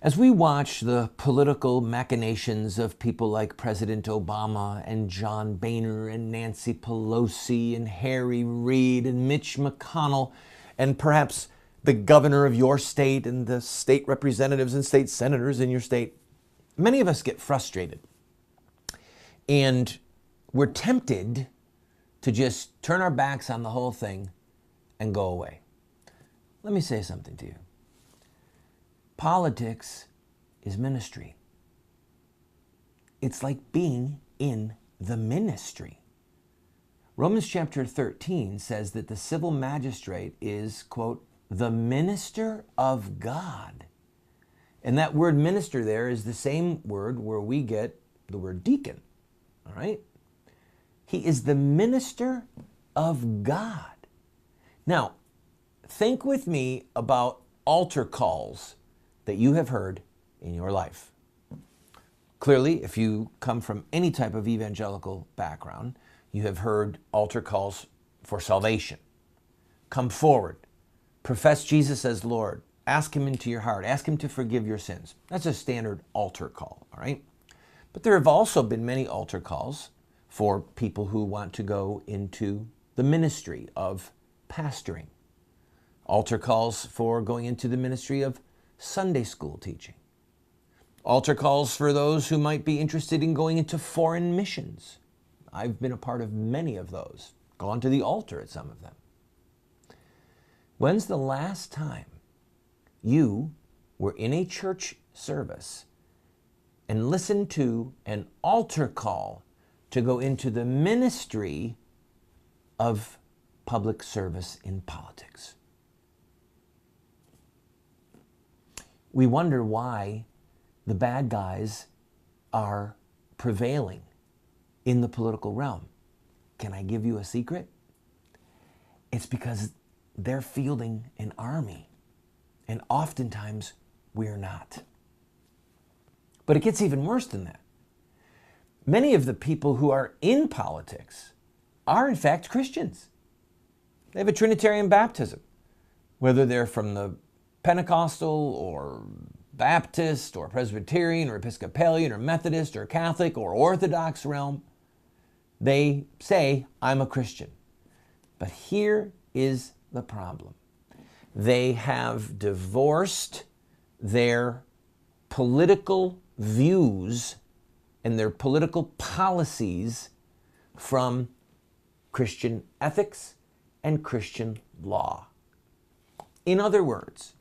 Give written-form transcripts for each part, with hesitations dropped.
As we watch the political machinations of people like President Obama and John Boehner and Nancy Pelosi and Harry Reid and Mitch McConnell and perhaps the governor of your state and the state representatives and state senators in your state, many of us get frustrated. And we're tempted to just turn our backs on the whole thing and go away. Let me say something to you. Politics is ministry. It's like being in the ministry. Romans chapter 13 says that the civil magistrate is, quote, the minister of God. And that word minister there is the same word where we get the word deacon, all right? He is the minister of God. Now, think with me about altar calls that you have heard in your life. Clearly, if you come from any type of evangelical background, you have heard altar calls for salvation. Come forward, profess Jesus as Lord, ask Him into your heart, ask Him to forgive your sins. That's a standard altar call, all right? But there have also been many altar calls for people who want to go into the ministry of pastoring. Altar calls for going into the ministry of Sunday school teaching. Altar calls for those who might be interested in going into foreign missions. I've been a part of many of those, gone to the altar at some of them. When's the last time you were in a church service and listened to an altar call to go into the ministry of public service in politics? We wonder why the bad guys are prevailing in the political realm. Can I give you a secret? It's because they're fielding an army, and oftentimes we're not. But it gets even worse than that. Many of the people who are in politics are in fact Christians. They have a Trinitarian Baptism, whether they're from the Pentecostal or Baptist or Presbyterian or Episcopalian or Methodist or Catholic or Orthodox realm. They say, I'm a Christian. But here is the problem. They have divorced their political views and their political policies from Christian ethics and Christian law. In other words,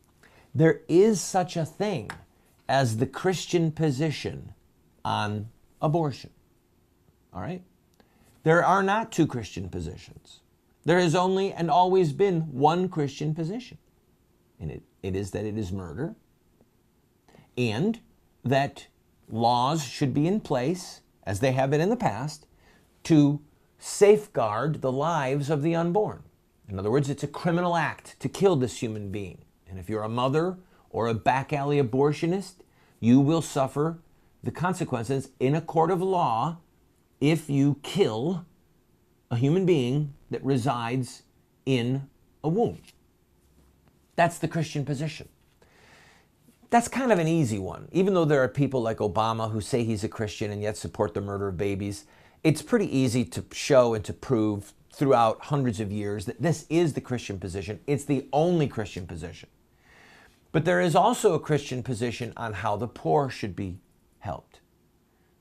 there is such a thing as the Christian position on abortion. All right? There are not two Christian positions. There has only and always been one Christian position. And it is that it is murder, and that laws should be in place, as they have been in the past, to safeguard the lives of the unborn. In other words, it's a criminal act to kill this human being. And if you're a mother or a back alley abortionist, you will suffer the consequences in a court of law if you kill a human being that resides in a womb. That's the Christian position. That's kind of an easy one. Even though there are people like Obama who say he's a Christian and yet support the murder of babies, it's pretty easy to show and to prove throughout hundreds of years that this is the Christian position. It's the only Christian position. But there is also a Christian position on how the poor should be helped.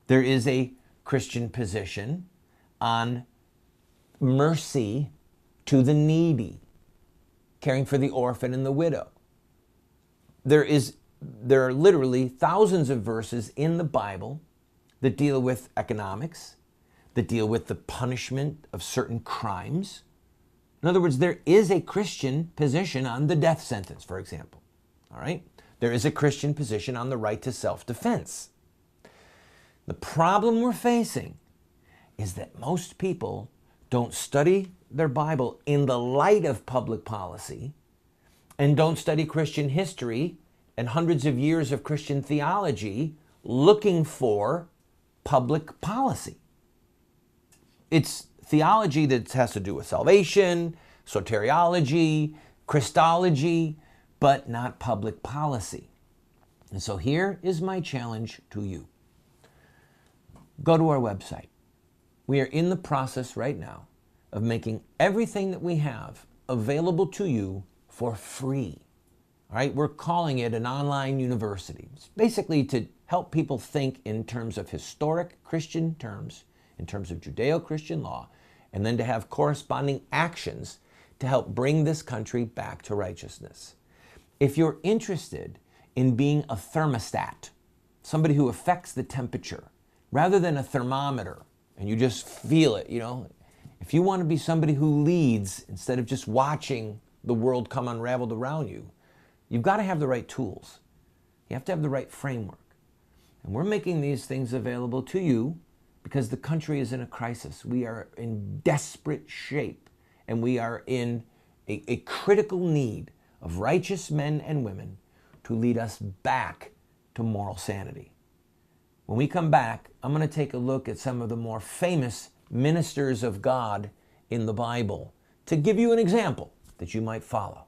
There is a Christian position on mercy to the needy, caring for the orphan and the widow. There are literally thousands of verses in the Bible that deal with economics, that deal with the punishment of certain crimes. In other words, there is a Christian position on the death sentence, for example. All right? There is a Christian position on the right to self-defense. The problem we're facing is that most people don't study their Bible in the light of public policy and don't study Christian history and hundreds of years of Christian theology looking for public policy. It's theology that has to do with salvation, soteriology, Christology, but not public policy. And so here is my challenge to you. Go to our website. We are in the process right now of making everything that we have available to you for free. All right, we're calling it an online university. It's basically to help people think in terms of historic Christian terms, in terms of Judeo-Christian law, and then to have corresponding actions to help bring this country back to righteousness. If you're interested in being a thermostat, somebody who affects the temperature, rather than a thermometer, and you just feel it, if you want to be somebody who leads instead of just watching the world come unraveled around you, you've got to have the right tools. You have to have the right framework. And we're making these things available to you because the country is in a crisis. We are in desperate shape, and we are in a critical need of righteous men and women to lead us back to moral sanity. When we come back, I'm going to take a look at some of the more famous ministers of God in the Bible to give you an example that you might follow.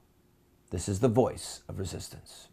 This is the voice of resistance.